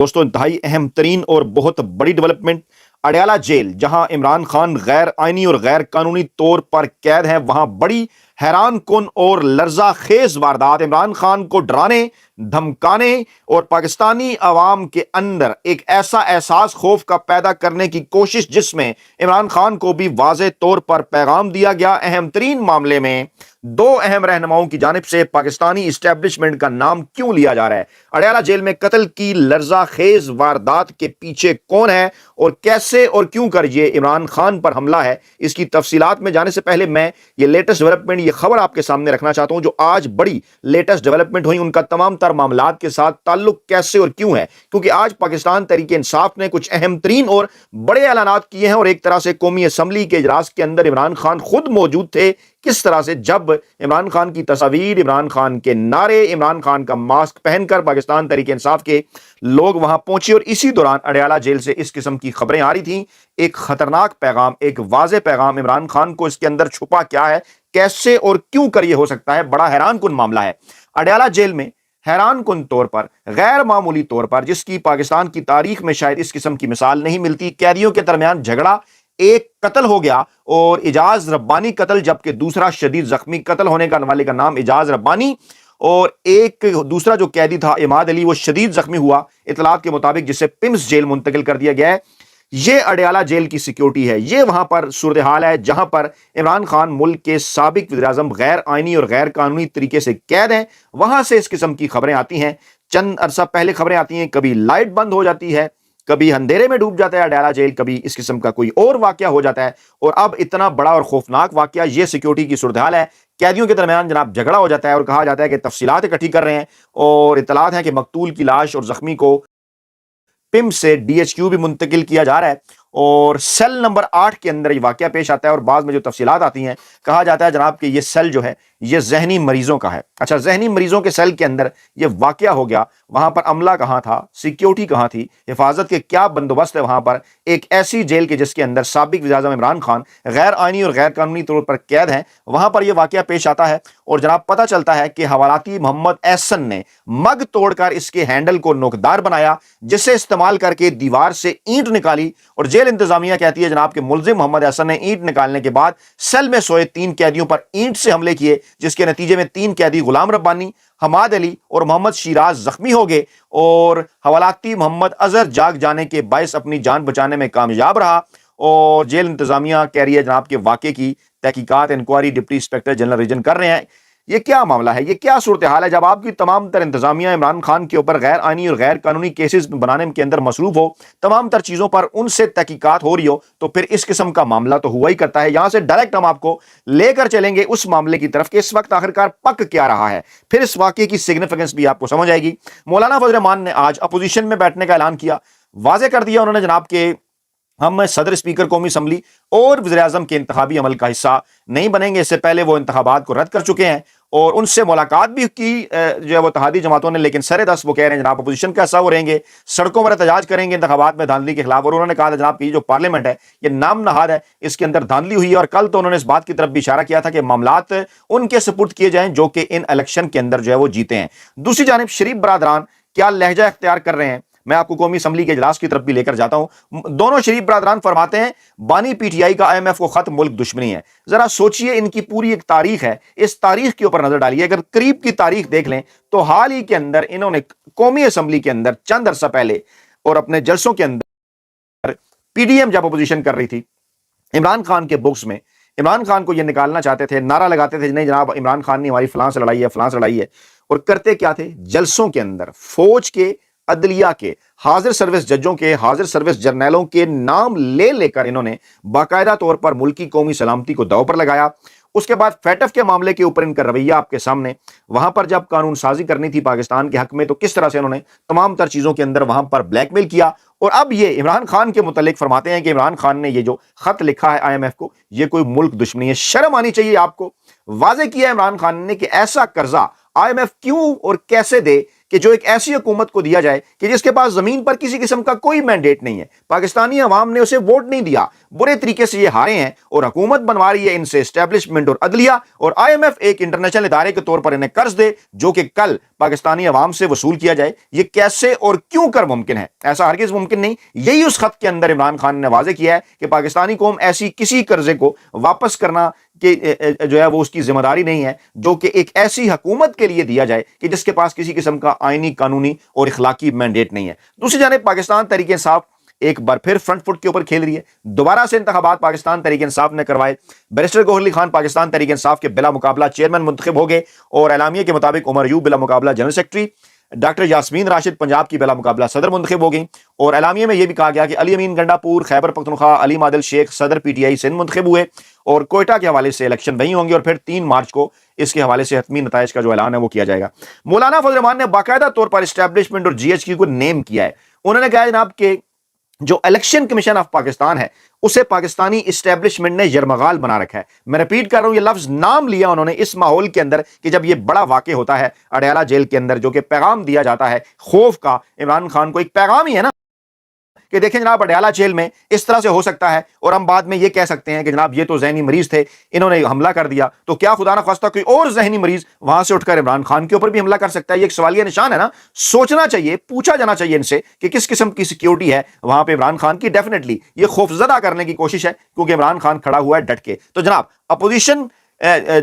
دوستوں انتہائی اہم ترین اور بہت بڑی ڈیولپمنٹ اڈیالہ جیل، جہاں عمران خان غیر آئینی اور غیر قانونی طور پر قید ہیں، وہاں بڑی حیران کن اور لرزہ خیز واردات عمران خان کو ڈرانے، دھمکانے اور پاکستانی عوام کے اندر ایک ایسا احساس خوف کا پیدا کرنے کی کوشش، جس میں عمران خان کو بھی واضح طور پر پیغام دیا گیا۔ اہم ترین معاملے میں دو اہم رہنماؤں کی جانب سے پاکستانی اسٹیبلشمنٹ کا نام کیوں لیا جا رہا ہے؟ اڈیالہ جیل میں قتل کی لرزہ خیز واردات کے پیچھے کون ہے اور کیسے اور کیوں کر یہ عمران خان پر حملہ ہے؟ اس کی تفصیلات میں جانے سے پہلے میں یہ لیٹسٹ ڈیولپمنٹ، یہ خبر آپ کے سامنے رکھنا چاہتا ہوں جو آج بڑی لیٹسٹ ڈیولپمنٹ ہوئی، ان کا تمام تر معاملات کے ساتھ تعلق کیسے اور کیوں ہے، کیونکہ آج پاکستان تحریک انصاف نے کچھ اہم ترین اور بڑے اعلانات کیے ہیں، اور ایک طرح سے قومی اسمبلی کے اجلاس کے اندر عمران خان خود موجود تھے۔ کس طرح سے جب عمران خان کی تصاویر، عمران خان کے نعرے، عمران خان کا ماسک پہن کر پاکستان تحریک انصاف کے لوگ وہاں پہنچے، اور اسی دوران اڈیالہ جیل سے اس قسم کی خبریں آ رہی تھیں۔ ایک خطرناک پیغام، ایک واضح پیغام عمران خان کو اس کے اندر چھپا کیا ہے، کیسے اور کیوں کر یہ ہو سکتا ہے، بڑا حیران کن معاملہ ہے۔ اڈیالہ جیل میں حیران کن طور پر، غیر معمولی طور پر، جس کی پاکستان کی تاریخ میں شاید اس قسم کی مثال نہیں ملتی، قیدیوں کے درمیان جھگڑا، ایک قتل ہو گیا اور اجاز ربانی قتل، جبکہ دوسرا شدید زخمی، قتل ہونے کا والے کا نام اجاز ربانی، اور ایک دوسرا جو قیدی تھا عماد علی، وہ شدید زخمی ہوا اطلاعات کے مطابق، جسے پمس جیل منتقل کر دیا گیا ہے۔ یہ اڈیالہ جیل کی سیکیورٹی ہے، یہ وہاں پر صورتحال ہے جہاں پر عمران خان ملک کے سابق وزیر اعظم غیر آئینی اور غیر قانونی طریقے سے قید ہیں۔ وہاں سے اس قسم کی خبریں آتی ہیں، چند عرصہ پہلے خبریں آتی ہیں، کبھی لائٹ بند ہو جاتی ہے، کبھی اندھیرے میں ڈوب جاتا ہے اڈیالہ جیل، کبھی اس قسم کا کوئی اور واقعہ ہو جاتا ہے، اور اب اتنا بڑا اور خوفناک واقعہ، یہ سیکیورٹی کی صورتحال ہے۔ قیدیوں کے درمیان جناب جھگڑا ہو جاتا ہے اور کہا جاتا ہے کہ تفصیلات اکٹھی کر رہے ہیں، اور اطلاعات ہیں کہ مقتول کی لاش اور زخمی کو پم سے ڈی ایچ کیو بھی منتقل کیا جا رہا ہے، اور سیل نمبر 8 کے اندر یہ واقعہ پیش آتا ہے، اور بعض میں جو تفصیلات آتی ہیں، کہا جاتا ہے جناب کہ یہ سیل جو ہے یہ ذہنی مریضوں کا ہے۔ اچھا، ذہنی مریضوں کے سیل کے اندر یہ واقعہ ہو گیا، وہاں پر عملہ کہاں تھا، سیکیورٹی کہاں تھی، حفاظت کے کیا بندوبست ہے وہاں پر، ایک ایسی جیل کے جس کے اندر سابق وزیر اعظم عمران خان غیر آئینی اور غیر قانونی طور پر قید ہیں، وہاں پر یہ واقعہ پیش آتا ہے، اور جناب پتہ چلتا ہے کہ حوالاتی محمد احسن نے مگ توڑ کر اس کے ہینڈل کو نوکدار بنایا، جسے استعمال کر کے دیوار سے اینٹ نکالی، اور جیل انتظامیہ کہتی ہے جناب کہ ملزم محمد احسن نے اینٹ نکالنے کے بعد سیل میں سوئے 3 قیدیوں پر اینٹ سے حملے کیے، جس کے نتیجے میں 3 قیدی غلام ربانی، حماد علی اور محمد شیراز زخمی ہو گئے، اور حوالاتی محمد اظہر جاگ جانے کے باعث اپنی جان بچانے میں کامیاب رہا۔ اور جیل انتظامیہ کہہ رہی ہے جناب کہ واقعے کی تحقیقات، inquiry deputy inspector general region کر رہے ہیں۔ یہ کیا معاملہ ہے، یہ کیا صورتحال ہے جب آپ کی تمام تر انتظامیہ عمران خان کے اوپر غیر آئینی اور غیر قانونی کیسز بنانے کے اندر مصروف ہو، تمام تر چیزوں پر ان سے تحقیقات ہو رہی ہو، تو پھر اس قسم کا معاملہ تو ہوا ہی کرتا ہے۔ یہاں سے ڈائریکٹ ہم آپ کو لے کر چلیں گے اس معاملے کی طرف کہ اس وقت آخرکار پک کیا رہا ہے، پھر اس واقعے کی سگنیفیکنس بھی آپ کو سمجھ آئے گی۔ مولانا فضل الرحمان نے آج اپوزیشن میں بیٹھنے کا اعلان کیا، واضح کر دیا انہوں نے جناب کہ ہم صدر اسپیکر قومی اسمبلی اور وزیر اعظم کے انتخابی عمل کا حصہ نہیں بنیں گے۔ اس سے پہلے وہ انتخابات کو رد کر چکے ہیں، اور ان سے ملاقات بھی کی جو ہے وہ اتحادی جماعتوں نے، لیکن سر دست وہ کہہ رہے ہیں جناب اپوزیشن کا حصہ وہ رہیں گے، سڑکوں پر احتجاج کریں گے انتخابات میں دھاندلی کے خلاف، اور انہوں نے کہا تھا جناب کہ یہ جو پارلیمنٹ ہے یہ نام نہاد ہے، اس کے اندر دھاندلی ہوئی ہے، اور کل تو انہوں نے اس بات کی طرف بھی اشارہ کیا تھا کہ معاملات ان کے سپرد کیے جائیں جو کہ ان الیکشن کے اندر جو ہے وہ جیتے ہیں۔ دوسری جانب شریف برادران کیا لہجہ اختیار کر رہے ہیں، میں آپ کو قومی اسمبلی کے اجلاس کی طرف بھی لے کر جاتا ہوں۔ دونوں شریف برادران فرماتے ہیں بانی پی ٹی آئی کا آئی ایم ایف کو خط ملک دشمنی ہے۔ ذرا سوچئے، ان کی پوری ایک تاریخ ہے، اس تاریخ کے اوپر نظر ڈالیے۔ اگر قریب کی تاریخ دیکھ لیں تو حال ہی کے اندر انہوں نے قومی اسمبلی کے اندر چند عرصہ پہلے اور اپنے جلسوں کے اندر پی ڈی ایم جب اپوزیشن کر رہی تھی عمران خان کے بکس میں، عمران خان کو یہ نکالنا چاہتے تھے، نعرہ لگاتے تھے نہیں جناب عمران خان نے ہماری فلاں سے لڑائی ہے، فلاں سے لڑائی ہے، اور کرتے کیا تھے، جلسوں کے اندر فوج کے، عدلیہ کے، حاضر سروس ججوں کے، حاضر سروس جرنیلوں کے نام لے لے کر انہوں نے باقاعدہ طور پر ملکی قومی سلامتی کو داؤ پر لگایا۔ اس کے بعد فیٹف کے معاملے کے اوپر ان کا رویہ آپ کے سامنے، وہاں پر جب قانون سازی کرنی تھی پاکستان کے حق میں تو کس طرح سے انہوں نے تمام تر چیزوں کے اندر وہاں پر بلیک میل کیا، اور اب یہ عمران خان کے متعلق فرماتے ہیں کہ عمران خان نے یہ جو خط لکھا ہے آئی ایم ایف کو، یہ کوئی ملک دشمنی ہے۔ شرم آنی چاہیے آپ کو۔ واضح کیا عمران خان نے کہ ایسا قرضہ آئی ایم ایف کیوں اور کیسے دے، کہ جو ایک ایسی حکومت کو دیا جائے کہ جس کے پاس زمین پر کسی قسم کا کوئی مینڈیٹ نہیں ہے، پاکستانی عوام نے اسے ووٹ نہیں دیا، برے طریقے سے یہ ہارے ہیں اور حکومت بنوا رہی ہے ان سے اسٹیبلشمنٹ اور عدلیہ، اور آئی ایم ایف ایک انٹرنیشنل ادارے کے طور پر انہیں قرض دے جو کہ کل پاکستانی عوام سے وصول کیا جائے۔ یہ کیسے اور کیوں کر ممکن ہے؟ ایسا ہرگز ممکن نہیں۔ یہی اس خط کے اندر عمران خان نے واضح کیا ہے کہ پاکستانی قوم ایسی کسی قرضے کو واپس کرنا کہ جو ہے وہ اس کی ذمہ داری نہیں ہے جو کہ ایک ایسی حکومت کے لیے دیا جائے کہ جس کے پاس کسی قسم کا آئینی، قانونی اور اخلاقی مینڈیٹ نہیں ہے۔ دوسری جانب پاکستان تحریک انصاف ایک بار پھر فرنٹ فٹ کے اوپر کھیل رہی ہے۔ دوبارہ سے انتخابات پاکستان تحریک انصاف نے کروائے۔ بیرسٹر گوہر علی خان پاکستان تحریک انصاف کے بلا مقابلہ چیئرمین منتخب ہو گئے اور اعلامیے کے مطابق عمر ایوب بلا مقابلہ general secretary, doctor Yasmin Rashid Punjab کی بلا مقابلہ صدر منتخب ہو گئیں، اور اعلامیے میں یہ بھی کہا گیا کہ علی امین گنڈا پور خیبر پختونخوا علی مادل شیخ صدر پی ٹی آئی سندھ منتخب ہوئے، اور کوئٹہ کے حوالے سے الیکشن وہیں ہوں گے اور پھر 3 مارچ کو اس کے حوالے سے حتمی نتائج کا جو اعلان ہے وہ کیا جائے گا۔ مولانا فضل الرحمان نے باقاعدہ طور پر اسٹیبلشمنٹ اور جی ایچ کیو کو نیم کیا ہے۔ انہوں نے کہا جناب کہ جو الیکشن کمیشن آف پاکستان ہے اسے پاکستانی اسٹیبلشمنٹ نے یرمغال بنا رکھا ہے۔ میں ریپیٹ کر رہا ہوں، یہ لفظ نام لیا انہوں نے اس ماحول کے اندر کہ جب یہ بڑا واقع ہوتا ہے اڈیالہ جیل کے اندر، جو کہ پیغام دیا جاتا ہے خوف کا، عمران خان کو ایک پیغام ہی ہے نا کہ دیکھیں جناب اڈیالہ جیل میں اس طرح سے ہو سکتا ہے، اور ہم بعد میں یہ کہہ سکتے ہیں کہ جناب یہ تو ذہنی مریض تھے، انہوں نے حملہ کر دیا، تو کیا خدا نہ خواستہ کوئی اور ذہنی مریض وہاں سے اٹھ کر عمران خان کے اوپر بھی حملہ کر سکتا ہے؟ یہ ایک سوالیہ نشان ہے نا۔ سوچنا چاہیے، پوچھا جانا چاہیے ان سے کہ کس قسم کی سیکیورٹی ہے وہاں پہ عمران خان کی۔ ڈیفینیٹلی یہ خوفزدہ کرنے کی کوشش ہے کیونکہ عمران خان کھڑا ہوا ہے ڈٹ کے۔ تو جناب اپوزیشن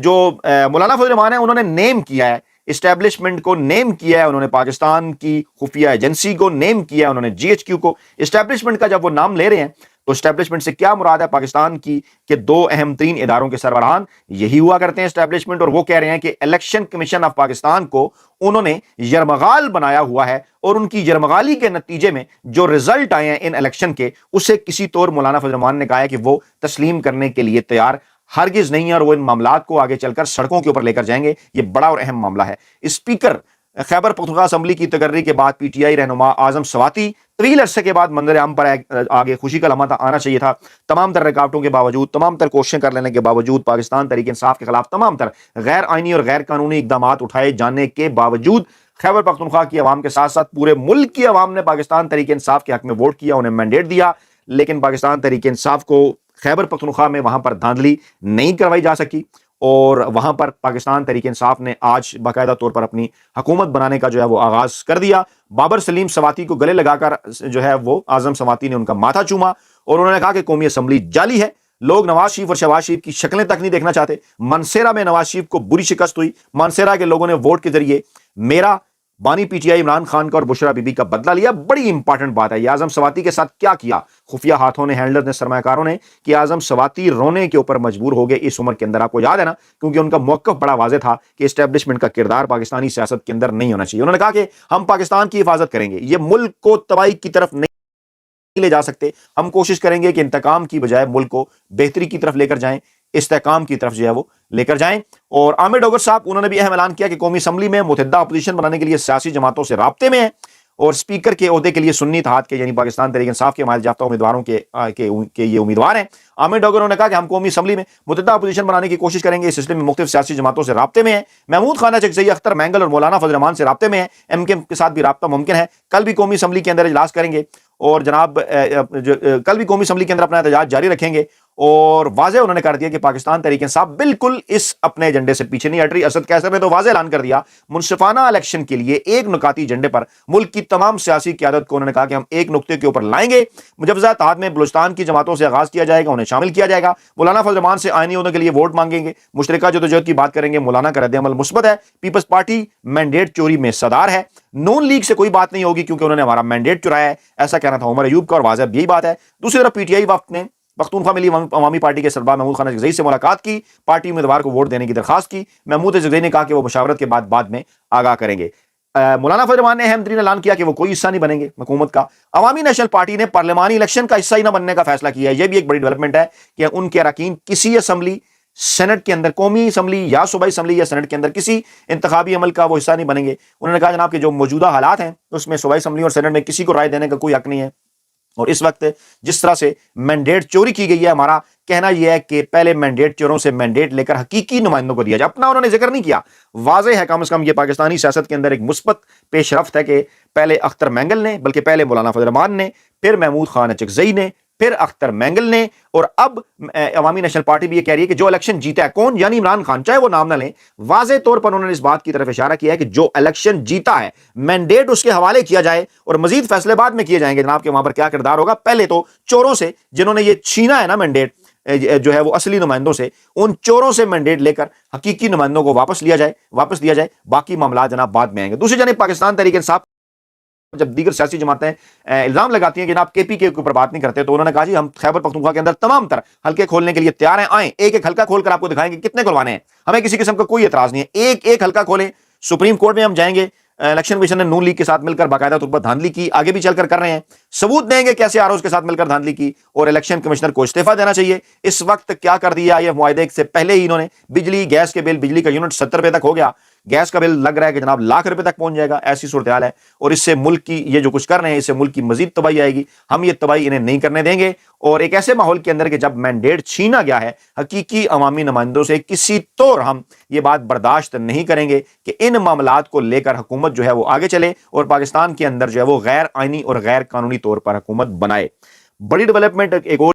جو مولانا فضل الرحمان ہے انہوں نے نیم کیا ہے اسٹیبلشمنٹ کو، نیم کیا ہے انہوں نے پاکستان کی خفیہ ایجنسی کو، نیم کیا ہے انہوں نے جی ایچ کیو کو۔ اسٹیبلشمنٹ کا جب وہ نام لے رہے ہیں تو اسٹیبلشمنٹ سے کیا مراد ہے؟ پاکستان کی کہ 2 اہم ترین اداروں کے سربراہان یہی ہوا کرتے ہیں اسٹیبلشمنٹ، اور وہ کہہ رہے ہیں کہ الیکشن کمیشن آف پاکستان کو انہوں نے یرمغال بنایا ہوا ہے، اور ان کی یرمغالی کے نتیجے میں جو رزلٹ آئے ہیں ان الیکشن کے، اسے کسی طور مولانا فضل الرحمان نے کہا ہے کہ وہ تسلیم کرنے کے لیے تیار ہرگز نہیں ہے، اور وہ ان معاملات کو آگے چل کر سڑکوں کے اوپر لے کر جائیں گے۔ یہ بڑا اور اہم معاملہ ہے۔ اسپیکر خیبر پختونخوا اسمبلی کی تقرری کے بعد پی ٹی آئی رہنما اعظم سواتی طویل عرصے کے بعد منظر عام پر آگے، خوشی کا لمحہ آنا چاہیے تھا۔ تمام تر رکاوٹوں کے باوجود، تمام تر کوششیں کر لینے کے باوجود، پاکستان تحریک انصاف کے خلاف تمام تر غیر آئینی اور غیر قانونی اقدامات اٹھائے جانے کے باوجود خیبر پختونخوا کی عوام کے ساتھ ساتھ پورے ملک کی عوام نے پاکستان تحریک انصاف کے حق میں ووٹ کیا، انہیں مینڈیٹ دیا، لیکن پاکستان تحریک انصاف کو خیبر پختونخوا میں وہاں پر دھاندلی نہیں کروائی جا سکی، اور وہاں پر پاکستان تحریک انصاف نے آج باقاعدہ طور پر اپنی حکومت بنانے کا جو ہے وہ آغاز کر دیا۔ بابر سلیم سواتی کو گلے لگا کر جو ہے وہ اعظم سواتی نے ان کا ماتھا چوما، اور انہوں نے کہا کہ قومی اسمبلی جعلی ہے، لوگ نواز شریف اور شہباز شریف کی شکلیں تک نہیں دیکھنا چاہتے۔ مانسیرا میں نواز شریف کو بری شکست ہوئی، مانسیرا کے لوگوں نے ووٹ کے ذریعے میرا بانی P T I Imran Khan کا اور بشرا بی بی کا بدلہ لیا۔ بڑی امپارٹنٹ بات ہے یہ اعظم سواتی کے ساتھ کیا کیا خفیہ ہاتھوں نے، ہینڈلر نے، سرمایہ کاروں نے، کہ اعظم سواتی رونے کے اوپر مجبور ہو گئے اس عمر کے اندر۔ آپ کو یاد ہے نا، کیونکہ ان کا موقف بڑا واضح تھا کہ اسٹیبلشمنٹ کا کردار پاکستانی سیاست کے اندر نہیں ہونا چاہیے۔ انہوں نے کہا کہ ہم پاکستان کی حفاظت کریں گے، یہ ملک کو تباہی کی طرف نہیں لے جا سکتے، ہم کوشش کریں گے کہ انتقام کی بجائے ملک کو بہتری کی طرف لے کر جائیں، استحکام کی طرف جو ہے وہ لے کر جائیں۔ اور عامر ڈوگر صاحب انہوں نے بھی اہم اعلان کیا کہ قومی اسمبلی میں متحدہ اپوزیشن بنانے کے لیے سیاسی جماعتوں سے رابطے میں ہیں، اور اسپیکر کے عہدے کے لیے سنی اتحاد کے یعنی پاکستان تحریک انصاف کے مائل یافتہ امیدواروں کے یہ امیدوار ہیں۔ عامر ڈوگر نے کہا کہ ہم قومی اسمبلی میں متحدہ اپوزیشن بنانے کی کوشش کریں گے، اس سلسلے میں مختلف سیاسی جماعتوں سے رابطے میں ہیں۔ محمود خانہ چکزئی، اختر مینگل اور مولانا فضل الرحمان سے رابطے میں ہیں، ایم کے کے ساتھ بھی رابطہ ممکن ہے۔ کل بھی قومی اسمبلی کے اندر اجلاس کریں گے، اور جناب کل بھی قومی اسمبلی کے اندر اپنا احتجاج جاری رکھیں گے، اور واضح انہوں نے کر دیا کہ پاکستان تحریک انصاف بالکل اس اپنے ایجنڈے سے پیچھے نہیں ہٹ رہی۔ اسد قیصر نے تو واضح اعلان کر دیا منصفانہ الیکشن کے لیے ایک نکاتی ایجنڈے پر ملک کی تمام سیاسی قیادت کو انہوں نے کہا کہ ہم ایک نقطے کے اوپر لائیں گے۔ مجوزہ اتحاد میں بلوچستان کی جماعتوں سے آغاز کیا جائے گا، انہیں شامل کیا جائے گا۔ مولانا فضل الرحمان سے آئینی عہدوں کے لیے ووٹ مانگیں گے، مشترکہ جدوجہد کی بات کریں گے۔ مولانا کا رد عمل مثبت ہے، پیپلز پارٹی مینڈیٹ چوری میں صدار ہے، نون لیگ سے کوئی بات نہیں ہوگی کیونکہ انہوں نے ہمارا مینڈیٹ چرایا ہے، ایسا کہنا تھا عمر ایوب کا، اور واضح یہی بات ہے۔ دوسری طرف پی ٹی آئی وفد نے پختونخوا ملی عوامی پارٹی کے سربراہ محمود خانہ چکزئی سے ملاقات کی، پارٹی امیدوار کو ووٹ دینے کی درخواست کی۔ محمود چکزئی نے کہا کہ وہ مشاورت کے بعد میں آگاہ کریں گے۔ مولانا فضل الرحمان نے اہم ترین اعلان کیا کہ وہ کوئی حصہ نہیں بنیں گے حکومت کا۔ عوامی نیشنل پارٹی نے پارلیمانی الیکشن کا حصہ ہی نہ بننے کا فیصلہ کیا ہے، یہ بھی ایک بڑی ڈیولپمنٹ ہے کہ ان کے اراکین کسی اسمبلی، سینٹ کے اندر، قومی اسمبلی یا صوبائی اسمبلی یا سینٹ کے اندر کسی انتخابی عمل کا وہ حصہ نہیں بنیں گے۔ انہوں نے کہا جناب کہ جو موجودہ حالات ہیں اس میں صوبائی اسمبلی اور سینٹ میں کسی کو رائے دینے کا کوئی حق نہیں ہے، اور اس وقت جس طرح سے مینڈیٹ چوری کی گئی ہے، ہمارا کہنا یہ ہے کہ پہلے مینڈیٹ چوروں سے مینڈیٹ لے کر حقیقی نمائندوں کو دیا جائے. اپنا انہوں نے ذکر نہیں کیا. واضح ہے کم از کم یہ پاکستانی سیاست کے اندر ایک مثبت پیش رفت ہے کہ پہلے اختر مینگل نے، بلکہ پہلے مولانا فضل الرحمان نے، پھر محمود خان اچکزئی نے، پھر اختر مینگل نے، اور اب عوامی نیشنل پارٹی بھی یہ کہہ رہی ہے کہ جو الیکشن جیتا ہے کون، یعنی عمران خان، چاہے وہ نام نہ لیں، واضح طور پر انہوں نے اس بات کی طرف اشارہ کیا ہے کہ جو الیکشن جیتا ہے مینڈیٹ اس کے حوالے کیا جائے اور مزید فیصلے بعد میں کیے جائیں گے جناب کہ وہاں پر کیا کردار ہوگا. پہلے تو چوروں سے جنہوں نے یہ چھینا ہے نا مینڈیٹ جو ہے وہ اصلی نمائندوں سے، ان چوروں سے مینڈیٹ لے کر حقیقی نمائندوں کو واپس دیا جائے. باقی معاملات جناب بعد میں آئیں گے. دوسری جانب پاکستان تحریک انصاف جب دیگر سیاسی جماعتیں الزام لگاتی ہیں کہ جناب کے پی کے اوپر بات نہیں کرتے، تو انہوں نے کہا جی ہم خیبر پختونخوا کے اندر تمام تر حلقے کھولنے کے لیے تیار ہیں، آئیں ایک ایک حلقہ کھول کر آپ کو دکھائیں گے کتنے کھلوانے ہیں، ہمیں کسی قسم کا کوئی اعتراض نہیں ہے، ایک ایک حلقہ کھولیں. سپریم کورٹ میں ہم جائیں گے. الیکشن کمیشن نے نون لیگ کے ساتھ مل کر باقاعدہ طور پر دھاندلی کی، آگے بھی چل کر رہے ہیں، ثبوت دیں گے کیسے آر اوز کے ساتھ مل کر دھاندلی کی، اور الیکشن کمشنر کو استعفیٰ دینا چاہیے. اس وقت کیا کر دیا یہ معاہدے سے پہلے ہی انہوں نے بجلی گیس کے بل، بجلی کا یونٹ 70 روپے تک ہو گیا، گیس کا بل لگ رہا ہے کہ جناب لاکھ روپے تک پہنچ جائے گا. ایسی صورتحال ہے اور اس سے ملک کی یہ جو کچھ کر رہے ہیں اس سے ملک کی مزید تباہی آئے گی. ہم یہ تباہی انہیں نہیں کرنے دیں گے. اور ایک ایسے ماحول کے اندر کہ جب مینڈیٹ چھینا گیا ہے حقیقی عوامی نمائندوں سے، کسی طور ہم یہ بات برداشت نہیں کریں گے کہ ان معاملات کو لے کر حکومت جو ہے وہ آگے چلے اور پاکستان کے اندر جو ہے وہ غیر آئینی اور غیر قانونی طور پر حکومت بنائے. بڑی ڈیولپمنٹ ایک اور